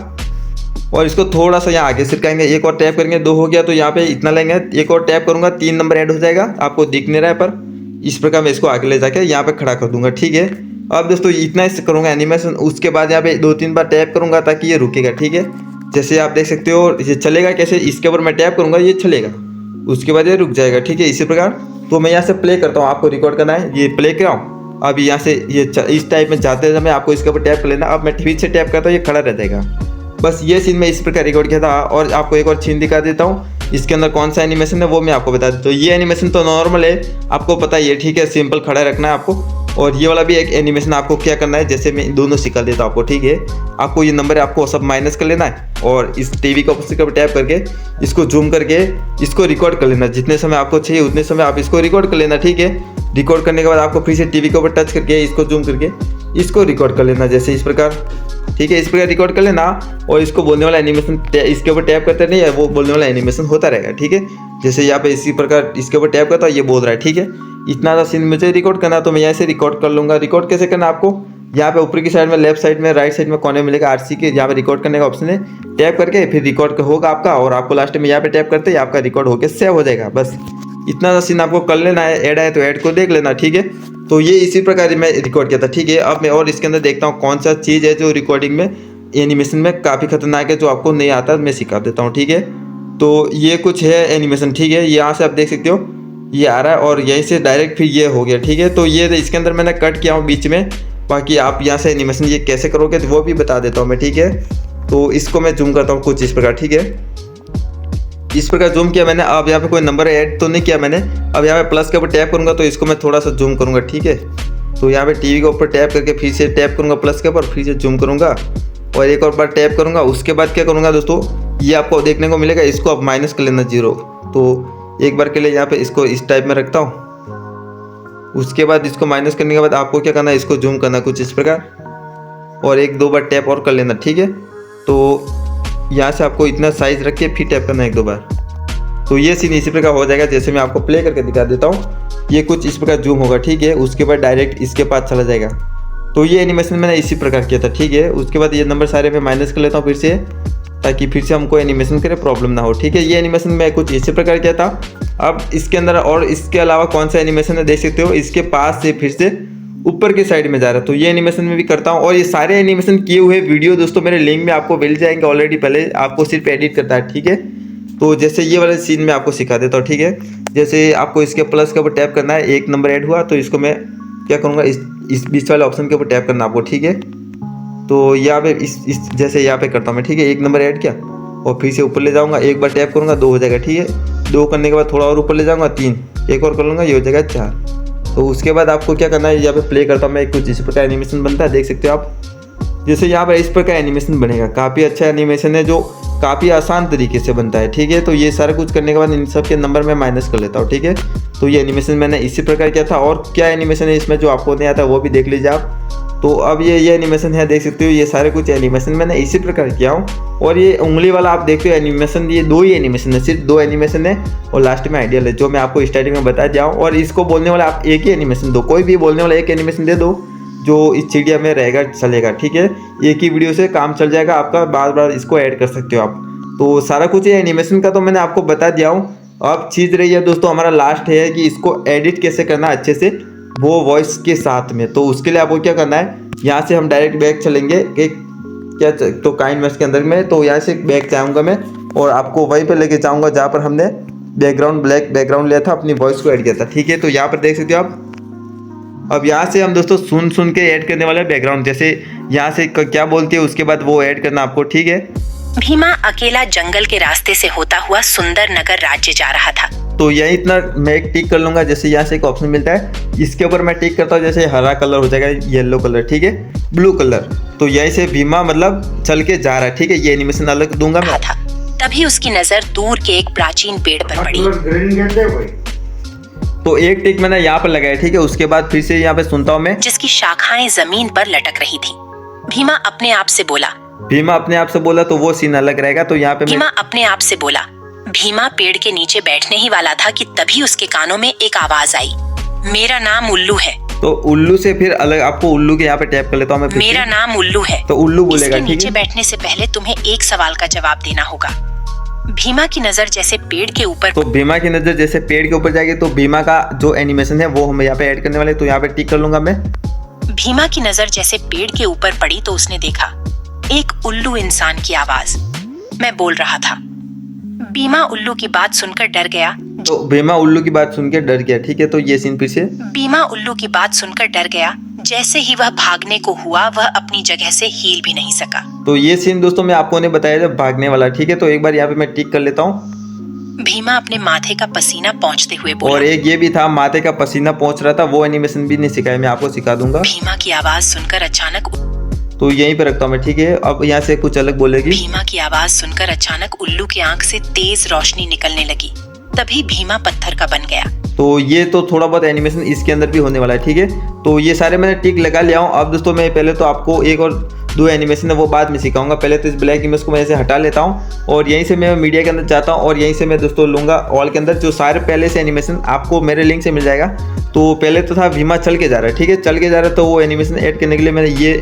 और इसको थोड़ा सा यहाँ आगे सिरकाएंगे, एक और टैप करेंगे, 2 हो गया, तो यहाँ पे इतना लेंगे, एक और टैप करूँगा, 3 नंबर ऐड हो जाएगा, आपको दिख नहीं रहा है पर इस प्रकार मैं इसको आगे ले जाके यहाँ पे खड़ा कर दूंगा, ठीक है। अब दोस्तों इतना ही करूँगा एनिमेशन। उसके बाद यहाँ पे 2-3 बार टैप करूँगा ताकि ये रुकेगा, ठीक है। जैसे आप देख सकते हो ये चलेगा कैसे, इसके ऊपर मैं टैप करूँगा, ये चलेगा, उसके बाद ये रुक जाएगा, ठीक है, इसी प्रकार। तो मैं यहाँ से प्ले करता हूँ, आपको रिकॉर्ड करना है, ये प्ले कराऊँ। अब यहाँ से ये इस टाइप में जाते समय आपको इसके ऊपर टैप कर लेना। अब मैं फिर से टैप करता हूँ, ये खड़ा रह जाएगा। बस ये सीन मैं इस प्रकार रिकॉर्ड किया था। और आपको एक और सीन दिखा देता हूँ, इसके अंदर कौन सा एनिमेशन है वो मैं आपको बता देता हूँ। ये एनिमेशन तो नॉर्मल है, आपको पता ही है, ठीक है, सिंपल खड़ा रखना है आपको। और ये वाला भी एक एनिमेशन आपको क्या करना है, जैसे मैं दोनों सिखा देता हूँ आपको, ठीक है। आपको ये नंबर आपको सब माइनस कर लेना है, और इस टीवी को टैप करके इसको जूम करके इसको रिकॉर्ड कर लेना। जितने समय आपको चाहिए उतने समय आप इसको रिकॉर्ड कर लेना, ठीक है। रिकॉर्ड करने के बाद आपको फिर से टीवी के ऊपर टच करके इसको जूम करके इसको रिकॉर्ड कर लेना, जैसे इस प्रकार, ठीक है, इस प्रकार रिकॉर्ड कर लेना। और इसको बोलने वाला एनिमेशन इसके ऊपर टैप करते नहीं है, वो बोलने वाला एनिमेशन होता रहेगा, ठीक है। जैसे यहाँ पे इसी प्रकार इसके ऊपर टैप करता है, ये बोल रहा है, ठीक है। इतना सा सीन मुझे रिकॉर्ड करना, तो मैं यहाँ से रिकॉर्ड कर लूँगा। रिकॉर्ड कैसे करना, आपको यहाँ पे ऊपर की साइड में, लेफ्ट साइड में, राइट साइड में कोने में मिलेगा आरसी के, यहाँ पे रिकॉर्ड करने का ऑप्शन है, टैप करके फिर रिकॉर्ड होगा आपका। और आपको लास्ट में यहाँ पे टैप करते ही आपका रिकॉर्ड होकर सेव हो जाएगा। बस इतना सा सीन आपको कर लेना है। ऐड है तो ऐड को देख लेना, ठीक है। तो ये इसी प्रकार मैं रिकॉर्ड किया था, ठीक है। अब मैं और इसके अंदर देखता हूँ कौन सा चीज़ है जो रिकॉर्डिंग में, एनिमेशन में काफ़ी खतरनाक है, जो आपको नहीं आता मैं सिखा देता हूँ, ठीक है। तो ये कुछ है एनिमेशन, ठीक है, यहाँ से आप देख सकते हो ये आ रहा है, और यहीं से डायरेक्ट फिर ये हो गया, ठीक है। तो ये इसके अंदर मैंने कट किया हूँ बीच में, बाकी आप यहाँ से एनिमेशन ये कैसे करोगे तो वो भी बता देता हूँ मैं, ठीक है। तो इसको मैं जूम करता हूँ कुछ इस प्रकार, ठीक है। इस प्रकार जूम किया मैंने। अब यहाँ पे कोई नंबर ऐड तो नहीं किया मैंने। अब यहाँ पे प्लस के ऊपर टैप करूँगा तो इसको मैं थोड़ा सा जूम करूँगा, ठीक है। तो यहाँ पे टीवी के ऊपर टैप करके फिर से टैप करूँगा प्लस के ऊपर, फिर से जूम करूँगा और एक और बार टैप करूँगा। उसके बाद क्या करूँगा दोस्तों, ये आपको देखने को मिलेगा, इसको आप माइनस कर लेना 0। तो एक बार के लिए यहाँ पे इसको इस टाइप में रखता हूँ। उसके बाद इसको माइनस करने के बाद आपको क्या करना है, इसको जूम करना कुछ इस प्रकार, और 1-2 बार टैप और कर लेना, ठीक है। तो यहाँ से आपको इतना साइज रख के फिर टैप करना 1-2 बार। तो ये सीन इसी प्रकार हो जाएगा, जैसे मैं आपको प्ले करके दिखा देता हूँ। ये कुछ इस प्रकार जूम होगा, ठीक है। उसके बाद डायरेक्ट इसके पास चला जाएगा। तो ये एनिमेशन मैंने इसी प्रकार किया था, ठीक है। उसके बाद ये नंबर सारे मैं माइनस कर लेता हूँ फिर से, ताकि फिर से हमको एनिमेशन करे प्रॉब्लम ना हो, ठीक है। ये एनिमेशन मैं कुछ इसी प्रकार किया था। अब इसके अंदर और इसके अलावा कौन सा एनिमेशन है देख सकते हो, इसके पास से फिर से ऊपर की साइड में जा रहा है। तो ये एनिमेशन में भी करता हूँ। और ये सारे एनिमेशन किए हुए वीडियो दोस्तों मेरे लिंक में आपको मिल जाएंगे ऑलरेडी, पहले आपको सिर्फ एडिट करता है, ठीक है। तो जैसे ये वाला सीन मैं आपको सिखा देता हूँ, ठीक है। जैसे आपको इसके प्लस के ऊपर टैप करना है, 1 नंबर ऐड हुआ तो इसको मैं क्या करूँगा, इस बीच वाले ऑप्शन के ऊपर टैप करना आपको, ठीक है। तो यहाँ पे इस जैसे यहाँ पे करता हूँ मैं, ठीक है। 1 नंबर ऐड किया और फिर से ऊपर ले जाऊँगा, एक बार टैप करूँगा 2 हो जाएगा, ठीक है। 2 करने के बाद थोड़ा और ऊपर ले जाऊँगा 3, एक और कर लूँगा, ये हो जाएगा 4। तो उसके बाद आपको क्या करना है, यहाँ पे प्ले करता हूँ मैं, कुछ इस प्रकार एनिमेशन बनता है, देख सकते हो आप। जैसे यहाँ पर इस प्रकार एनिमेशन बनेगा, काफ़ी अच्छा एनिमेशन है जो काफ़ी आसान तरीके से बनता है, ठीक है। तो ये सारा कुछ करने के बाद इन सब के नंबर मैं माइनस कर लेता हूँ, ठीक है। तो ये एनिमेशन मैंने इसी प्रकार किया था, और क्या एनिमेशन है इसमें जो आपको नहीं आता वो भी देख लीजिए आप। तो अब ये एनिमेशन है, देख सकते हो। ये सारे कुछ एनिमेशन मैंने इसी प्रकार किया हूँ। और ये उंगली वाला आप देखते हो एनिमेशन, ये 2 ही एनिमेशन है, सिर्फ 2 एनिमेशन है, और लास्ट में आइडियल है जो मैं आपको स्टार्टिंग में बता दिया हूँ। और इसको बोलने वाला आप एक ही एनिमेशन दो, कोई भी बोलने वाला एक एनिमेशन दे दो जो इस चिड़िया में रहेगा, चलेगा, ठीक है। एक ही वीडियो से काम चल जाएगा आपका, बार बार इसको ऐड कर सकते हो आप। तो सारा कुछ ये एनिमेशन का तो मैंने आपको बता दिया हूँ। अब चीज़ रही है दोस्तों, हमारा लास्ट है कि इसको एडिट कैसे करना है अच्छे से, वो वॉइस के साथ में। तो उसके लिए आपको क्या करना है, यहाँ से हम डायरेक्ट बैक चलेंगे एक क्या तो काइनवर्स के अंदर में। तो यहाँ से बैक जाऊँगा मैं और आपको वहीं पर लेके जाऊँगा जहाँ पर हमने बैकग्राउंड ब्लैक बैकग्राउंड लिया था, अपनी वॉइस को ऐड किया था, ठीक है। तो यहाँ पर देख सकते हो आप। अब यहाँ से हम दोस्तों सुन के ऐड करने वाले बैकग्राउंड, जैसे यहाँ से क्या बोलती है उसके बाद वो ऐड करना आपको, ठीक है। भीमा अकेला जंगल के रास्ते से होता हुआ सुंदर नगर राज्य जा रहा था। तो यही इतना मैं एक टिक कर लूंगा। जैसे यहाँ से एक ऑप्शन मिलता है, इसके ऊपर मैं टिक करता हूँ, जैसे हरा कलर हो जाएगा, येलो कलर, ठीक है, ब्लू कलर। तो यही से भीमा मतलब चल के जा रहा है, ठीक है। ये एनिमेशन अलग दूंगा मैं। तभी उसकी नजर दूर के एक प्राचीन पेड़ पर पड़ी। तो एक टिक मैंने यहाँ पर लगाया, ठीक है। उसके बाद फिर से यहाँ पे सुनता हूँ मैं, जिसकी शाखाएं जमीन पर लटक रही थी। भीमा अपने आप से बोला। भीमा अपने आप से बोला तो वो सीन अलग रहेगा। तो यहाँ पे भीमा अपने आप से बोला। भीमा पेड़ के नीचे बैठने ही वाला था कि तभी उसके कानों में एक आवाज आई, मेरा नाम उल्लू है। तो उल्लू से फिर अलग आपको उल्लू के यहाँ पे टैप कर लेता हूँ मैं। मेरा नाम उल्लू है। तो उल्लू बोलेगा, ठीक है। नीचे बैठने से पहले तुम्हें एक सवाल का जवाब देना होगा। भीमा की नजर जैसे पेड़ के ऊपर, तो भीमा की नजर जैसे पेड़ के ऊपर जाएगी, तो भीमा का जो एनिमेशन है वो हम यहाँ पे ऐड करने वाले। तो यहाँ पे टिक कर लूंगा मैं। भीमा की नजर जैसे पेड़ के ऊपर पड़ी तो उसने देखा एक उल्लू इंसान की आवाज। मैं बोल रहा था। भीमा उल्लू की बात सुनकर डर गया। तो भीमा उल्लू की बात सुनकर डर गया, ठीक है। तो ये सीन फिर से, भीमा उल्लू की बात सुनकर डर गया। जैसे ही वह भागने को हुआ, वह अपनी जगह से हिल भी नहीं सका। तो ये सीन दोस्तों मैं आपको ने बताया जब भागने वाला, ठीक है। तो एक बार यहाँ पे मैं टिक कर लेता हूँ। भीमा अपने माथे का पसीना पोंछते हुए बोला। और एक ये भी था, माथे का पसीना पोंछ रहा था, वो एनिमेशन भी नहीं सिखाया, मैं आपको सिखा दूंगा। भीमा की आवाज सुनकर अचानक, तो यहीं पे रखता हूँ मैं, ठीक है। अब यहाँ से कुछ अलग बोलेगी। भीमा की आवाज सुनकर अचानक उल्लू की आंख से तेज रोशनी निकलने लगी। तभी भीमा पत्थर का बन गया। तो ये तो थोड़ा बहुत एनिमेशन इसके अंदर भी होने वाला है, ठीक है। तो ये सारे मैंने टिक लगा लिया हूँ। अब दोस्तों मैं पहले तो आपको एक और 2 एनिमेशन है वो बाद में सिखाऊंगा। पहले तो इस ब्लैक इमेज को मैं ऐसे हटा लेता हूँ और यहीं से मैं मीडिया के अंदर जाता हूँ और यहीं से मैं दोस्तों लूँगा ऑल के अंदर, जो सारे पहले से एनिमेशन आपको मेरे लिंक से मिल जाएगा। तो पहले तो था भीमा चल के जा रहा है, ठीक है, चल के जा रहा है। तो वो एनिमेशन ऐड करने के लिए मैंने ये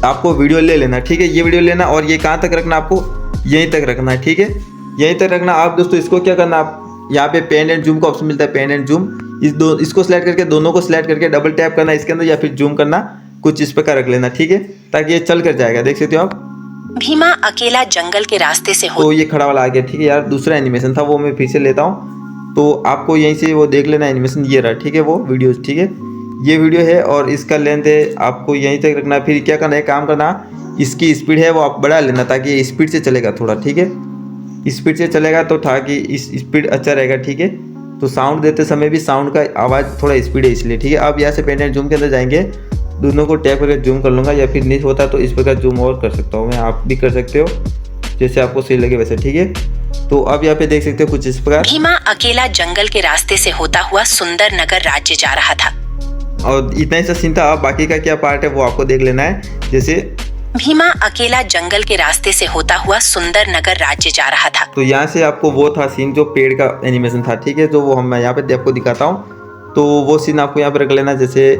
आपको वीडियो ले लेना, ठीक है। ये वीडियो लेना और ये कहाँ तक रखना, आपको यहीं तक रखना है, ठीक है, यहीं तक रखना। आप दोस्तों इसको क्या करना, आप यहाँ पे पेन एंड जूम का ऑप्शन मिलता है, पेन एंड जूम, इसको सिलेक्ट करके दोनों को सिलेक्ट करके डबल टैप करना इसके अंदर, या फिर जूम करना, कुछ इस प्रकार रख लेना, ठीक है, ताकि ये चल कर जाएगा। देख सकते हो आप। भीमा अकेला जंगल के रास्ते से तो ये खड़ा वाला आ गया, ठीक है। यार दूसरा एनिमेशन था वो मैं फिर से लेता हूँ। तो आपको यहीं से वो देख लेना एनिमेशन, ये रहा, ठीक है, वो वीडियो, ठीक है, ये वीडियो है और इसका लेंथ है, आपको यहीं तक रखना। फिर क्या करना है, काम करना, इसकी स्पीड है वो आप बढ़ा लेना ताकि ये स्पीड से चलेगा थोड़ा, ठीक है, स्पीड से चलेगा तो ताकि इस स्पीड अच्छा रहेगा, ठीक है। तो साउंड देते समय भी साउंड का आवाज़ थोड़ा स्पीड है इसलिए, ठीक है। अब यहाँ से पेन एंड जूम के अंदर जाएंगे, दोनों को टैप करके जूम कर लूँगा, या फिर नहीं होता तो इस प्रकार जूम और कर सकता हूँ मैं, आप भी कर सकते हो जैसे आपको सही लगे वैसे, ठीक है। तो अब यहाँ पे देख सकते हो कुछ इस प्रकार। भीमा अकेला जंगल के रास्ते से होता हुआ सुंदर नगर राज्य जा रहा था। और इतना ही सा सीन था। अब बाकी का क्या पार्ट है वो आपको देख लेना है। जैसे भीमा अकेला जंगल के रास्ते से होता हुआ सुंदर नगर राज्य जा रहा था। तो यहाँ से आपको वो था सीन जो पेड़ का एनिमेशन था, ठीक है, जो वो हम मैं यहाँ पे आपको दिखाता हूँ। तो वो सीन आपको यहाँ पे रख लेना। जैसे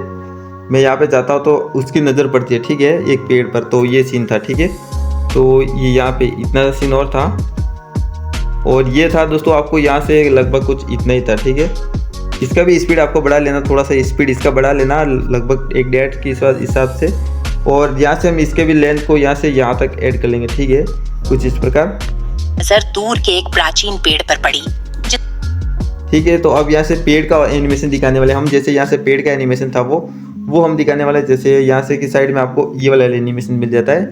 मैं यहाँ पे जाता हूँ तो उसकी नज़र पड़ती है, ठीक है, एक पेड़ पर, तो ये सीन था, ठीक है। तो ये यहाँ पे इतना सीन और था, और ये था दोस्तों आपको यहाँ से लगभग कुछ इतना ही था, ठीक है। इसका भी स्पीड आपको बढ़ा लेना, थोड़ा सा स्पीड इसका बढ़ा लेना, लगभग 1.5 के हिसाब से। और यहाँ से हम इसके भी लेंथ को यहाँ से यहाँ तक ऐड कर लेंगे, ठीक है, कुछ इस प्रकार। नजर दूर के एक प्राचीन पेड़ पर पड़ी, ठीक है। तो अब यहाँ से पेड़ का एनिमेशन दिखाने वाले हम। जैसे यहाँ से पेड़ का एनिमेशन था वो वो हम दिखाने वाले हैं। जैसे यहाँ से की साइड में आपको ये वाला एनिमेशन मिल जाता है।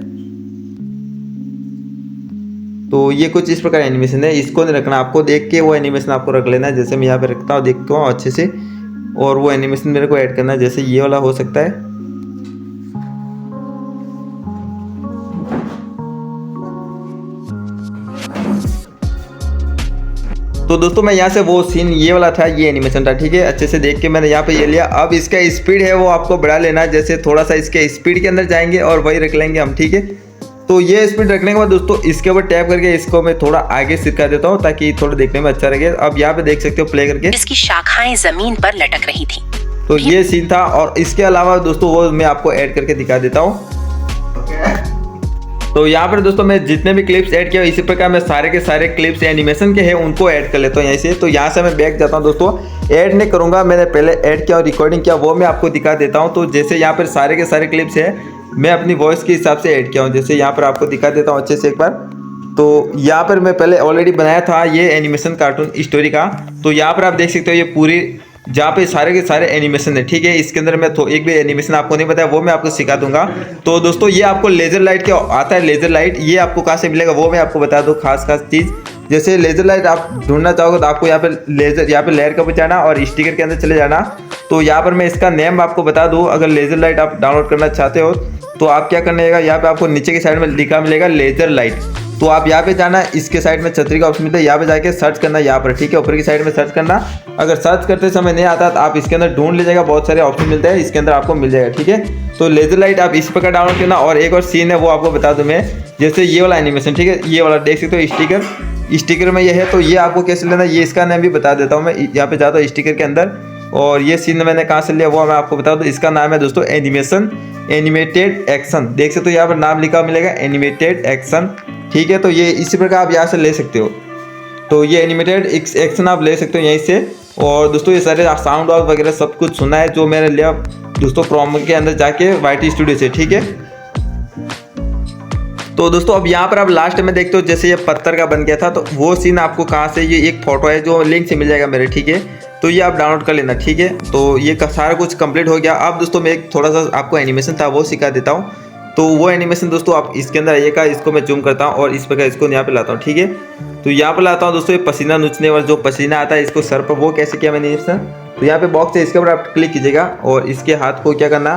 तो ये कुछ इस प्रकार एनिमेशन है, इसको नहीं रखना, आपको देख के वो एनिमेशन आपको रख लेना है। जैसे मैं यहाँ पे रखता हूँ, देखता हूँ अच्छे से, और वो एनिमेशन मेरे को ऐड करना है। जैसे ये वाला हो सकता है। तो दोस्तों मैं यहाँ से वो सीन ये वाला था, ये एनिमेशन था, ठीक है। अच्छे से देख के मैंने यहाँ पे ये लिया। अब इसका स्पीड है वो आपको बढ़ा लेना है। जैसे थोड़ा सा इसके स्पीड के अंदर जाएंगे और वही रख लेंगे हम, ठीक है। तो ये स्पीड रखने के बाद दोस्तों इसके ऊपर टैप करके इसको मैं थोड़ा आगे सिरका देता हूँ ताकि थोड़ा देखने में अच्छा लगे। अब यहाँ पे देख सकते हो प्ले करके, जिसकी शाखाएं जमीन पर लटक रही थी। तो ये सीन था। और इसके अलावा दोस्तों वो मैं आपको ऐड करके दिखा देता हूँ। तो यहाँ पर दोस्तों मैं जितने भी क्लिप्स ऐड किया इसी प्रकार मैं सारे के सारे क्लिप्स एनिमेशन के हैं उनको ऐड कर लेता हूँ यहाँ से। तो यहाँ से मैं बैक जाता हूँ दोस्तों, ऐड नहीं करूँगा, मैंने पहले ऐड किया और रिकॉर्डिंग किया वो मैं आपको दिखा देता हूँ। तो जैसे यहाँ पर सारे के सारे क्लिप्स है मैं अपनी वॉइस के हिसाब से ऐड किया हूँ। जैसे यहाँ पर आपको दिखा देता हूँ अच्छे से एक बार। तो यहाँ पर मैं पहले ऑलरेडी बनाया था ये एनिमेशन कार्टून स्टोरी का। तो यहाँ पर आप देख सकते हो ये पूरी जहाँ पे सारे के सारे एनिमेशन है, ठीक है। इसके अंदर मैं एक भी एनिमेशन आपको नहीं बताया, वो मैं आपको सिखा दूंगा। तो दोस्तों ये आपको लेजर लाइट क्या आता है, लेजर लाइट ये आपको कहाँ से मिलेगा वो मैं आपको बता दूँ। खास चीज़ जैसे लेजर लाइट आप ढूंढना चाहोगे तो आपको यहाँ पे लेजर, यहाँ पे लेयर का बचाना और स्टिकर के अंदर चले जाना। तो यहाँ पर मैं इसका नेम आपको बता दूँ। अगर लेजर लाइट आप डाउनलोड करना चाहते हो तो आप क्या करना है, यहाँ पे आपको नीचे की साइड में लिखा मिलेगा लेजर लाइट। तो आप यहाँ पे जाना, इसके साइड में छतरी का ऑप्शन मिलता है, यहाँ पे जाके सर्च करना यहाँ पर, ठीक है। ऊपर की साइड में सर्च करना। अगर सर्च करते समय नहीं आता तो आप इसके अंदर ढूंढ लीजिएगा, बहुत सारे ऑप्शन मिलते हैं, इसके अंदर आपको मिल जाएगा, ठीक है। तो लेजर लाइट आप इस प्रकार डाउनलोड करना। और एक और सीन है वो आपको बता दूं मैं, जैसे ये वाला एनिमेशन, ठीक है, ये वाला देख सकते हो स्टिकर में ये है। तो ये आपको कैसे लेना ये इसका नाम भी बता देता हूँ मैं। यहाँ पे जाता हूँ स्टिकर के अंदर और ये सीन मैंने कहाँ से लिया वो मैं आपको बता दूँ। इसका नाम है दोस्तों एनिमेटेड एक्शन, देख सकते हो यहाँ पर नाम लिखा मिलेगा एनिमेटेड एक्शन, ठीक है। तो ये इसी प्रकार आप यहाँ से ले सकते हो। तो ये एनिमेटेड एक्शन आप ले सकते हो यहीं से। और दोस्तों ये सारे साउंड वगैरह सब कुछ सुना है जो मैंने लिया दोस्तों क्रोम के अंदर जाके YT स्टूडियो से, ठीक है। तो दोस्तों अब यहाँ पर आप लास्ट में देखते हो जैसे ये पत्थर का बन गया था, तो वो सीन आपको कहाँ से, ये एक फोटो है जो लिंक से मिल जाएगा मेरे, ठीक है। तो ये आप डाउनलोड कर लेना, ठीक है। तो ये सारा कुछ कंप्लीट हो गया। अब दोस्तों मैं एक थोड़ा सा आपको एनिमेशन था वो सिखा देता हूँ। तो वो एनिमेशन दोस्तों आप इसके अंदर आइएगा, इसको मैं जूम करता हूँ और इस प्रकार इसको यहाँ पे लाता हूँ, ठीक है। तो यहाँ पे लाता हूँ दोस्तों ये पसीना नूचने वाला जो पसीना आता है इसको सर पर, वो कैसे किया मैंने एनिमेशन। तो यहाँ पे बॉक्स है, इसके ऊपर आप क्लिक कीजिएगा और इसके हाथ को क्या करना,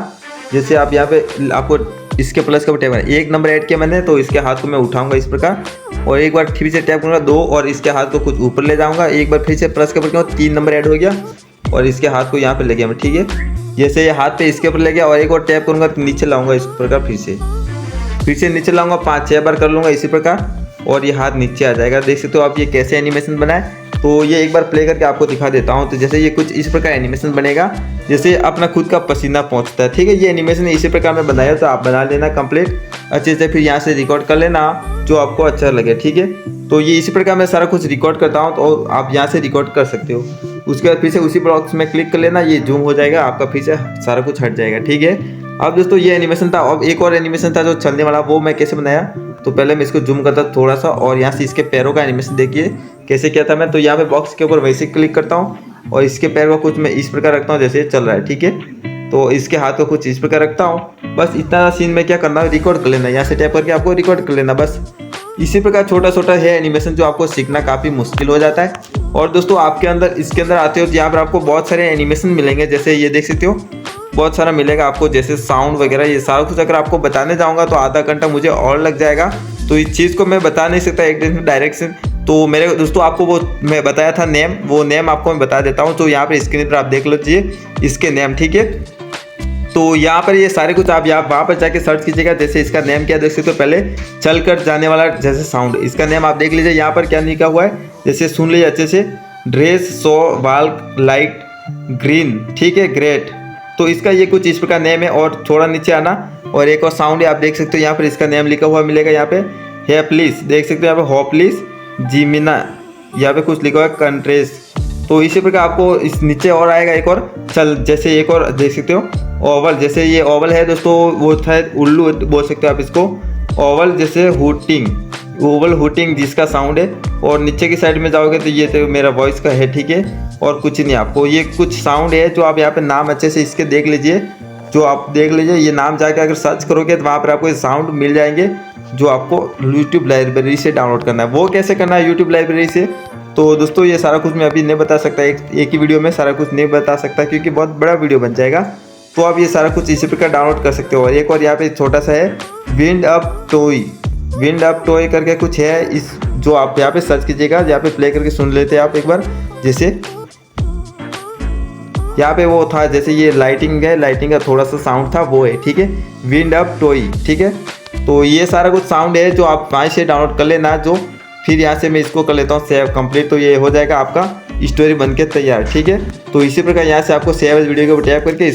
जैसे आप यहाँ पे आपको इसके प्लस का टैप करना, 1 नंबर ऐड किया मैंने, तो इसके हाथ को मैं उठाऊंगा इस प्रकार और एक बार फिर से टैप करूँगा 2 और इसके हाथ को कुछ ऊपर ले जाऊँगा, एक बार फिर से प्लस के ऊपर 3 नंबर ऐड हो गया और इसके हाथ को यहाँ पे ले गया मैं, ठीक है। जैसे ये हाथ पे इसके ऊपर ले गया और एक और टैप करूँगा तो नीचे लाऊंगा इस प्रकार, फिर से नीचे लाऊंगा, 5-6 बार कर लूँगा इसी प्रकार और ये हाथ नीचे आ जाएगा। देख सकते हो आप ये कैसे एनिमेशन बनाए। तो ये एक बार प्ले करके आपको दिखा देता हूँ। तो जैसे ये कुछ इस प्रकार एनिमेशन बनेगा, जैसे अपना खुद का पसीना पहुँचता है, ठीक है। ये एनिमेशन इसी प्रकार में बनाया, तो आप बना लेना कंप्लीट अच्छे से, फिर यहाँ से रिकॉर्ड कर लेना जो आपको अच्छा लगे, ठीक है। तो ये इसी प्रकार मैं सारा कुछ रिकॉर्ड करता हूँ, तो आप यहाँ से रिकॉर्ड कर सकते हो। उसके बाद फिर से उसी बॉक्स में क्लिक कर लेना, ये जूम हो जाएगा आपका, फिर से सारा कुछ हट जाएगा, ठीक है। अब दोस्तों ये एनिमेशन था। अब एक और एनिमेशन था जो चलने वाला, वो मैं कैसे बनाया। तो पहले मैं इसको जूम करता थोड़ा सा और यहाँ से इसके पैरों का एनिमेशन देखिए कैसे किया था मैं। तो यहाँ पे बॉक्स के ऊपर वैसे क्लिक करता हूँ और इसके पैर को कुछ मैं इस प्रकार रखता हूँ जैसे चल रहा है, ठीक है। तो इसके हाथ को कुछ इस प्रकार रखता हूँ। बस इतना सीन में क्या करना है, रिकॉर्ड कर लेना, यहाँ से टैप करके आपको रिकॉर्ड कर लेना। बस इसी प्रकार छोटा छोटा है एनिमेशन जो आपको सीखना काफ़ी मुश्किल हो जाता है। और दोस्तों आपके अंदर इसके अंदर आते हो तो यहाँ पर आपको बहुत सारे एनिमेशन मिलेंगे, जैसे ये देख सकते हो बहुत सारा मिलेगा आपको, जैसे साउंड वगैरह ये सारा कुछ। अगर आपको बताने जाऊँगा तो आधा घंटा मुझे और लग जाएगा, तो इस चीज़ को मैं बता नहीं सकता एक दिन में डायरेक्ट से। तो मेरे दोस्तों आपको वो मैं बताया था नेम, वो नेम आपको मैं बता देता हूँ। तो यहाँ पर स्क्रीन पर आप देख लीजिए इसके नेम, ठीक है। तो यहाँ पर ये सारे कुछ आप यहाँ वहाँ पर जाके सर्च कीजिएगा। जैसे इसका नेम क्या देख सकते हो, पहले चल कर जाने वाला जैसे साउंड, इसका नेम आप देख लीजिए यहाँ पर क्या लिखा हुआ है, जैसे सुन लीजिए अच्छे से, dress so walk light green, ठीक है, ग्रेट। तो इसका ये कुछ इस प्रकार नेम है। और थोड़ा नीचे आना और एक और साउंड है आप देख सकते हो, यहाँ पर इसका नेम लिखा हुआ मिलेगा, यहाँ पे है प्लीज, देख सकते हो यहाँ पे होपलिस जिमिना, यहाँ पे कुछ लिखा हुआ है कंट्रेस। तो इसी प्रकार आपको इस नीचे और आएगा एक और चल, जैसे एक और देख सकते हो ओवल, जैसे ये ओवल है दोस्तों, वो शायद उल्लू बोल सकते हो आप इसको, ओवल जैसे हुटिंग, ओवल हुटिंग जिसका साउंड है। और नीचे की साइड में जाओगे तो ये तो मेरा वॉइस का है, ठीक है। और कुछ नहीं, आपको ये कुछ साउंड है जो आप यहाँ पे नाम अच्छे से इसके देख लीजिए, जो आप देख लीजिए, ये नाम जाके अगर सर्च करोगे तो वहाँ पर आपको ये साउंड मिल जाएंगे जो आपको यूट्यूब लाइब्रेरी से डाउनलोड करना है। वो कैसे करना है यूट्यूब लाइब्रेरी से, तो दोस्तों ये सारा कुछ मैं अभी नहीं बता सकता, एक ही वीडियो में सारा कुछ नहीं बता सकता क्योंकि बहुत बड़ा वीडियो बन जाएगा। तो आप ये सारा कुछ इसी प्रकार डाउनलोड कर सकते हो। और एक और यहाँ पे छोटा सा है विंड अप टॉय करके कुछ है, इस जो आप यहाँ पे सर्च कीजिएगा, यहाँ पे प्ले करके सुन लेते हैं आप एक बार। जैसे यहाँ पे वो था, जैसे ये लाइटिंग है, लाइटिंग का थोड़ा सा साउंड था, वो है, ठीक है, विंड अप टॉय, ठीक है। तो ये सारा कुछ साउंड है जो आप वहाँ से डाउनलोड कर लेना। जो फिर यहाँ से मैं इसको कर लेता हूँ सेव कंप्लीट, तो ये हो जाएगा आपका स्टोरी बनके तैयार, ठीक है। तो इसी प्रकार यहाँ से आपको सेव वीडियो को टैप करके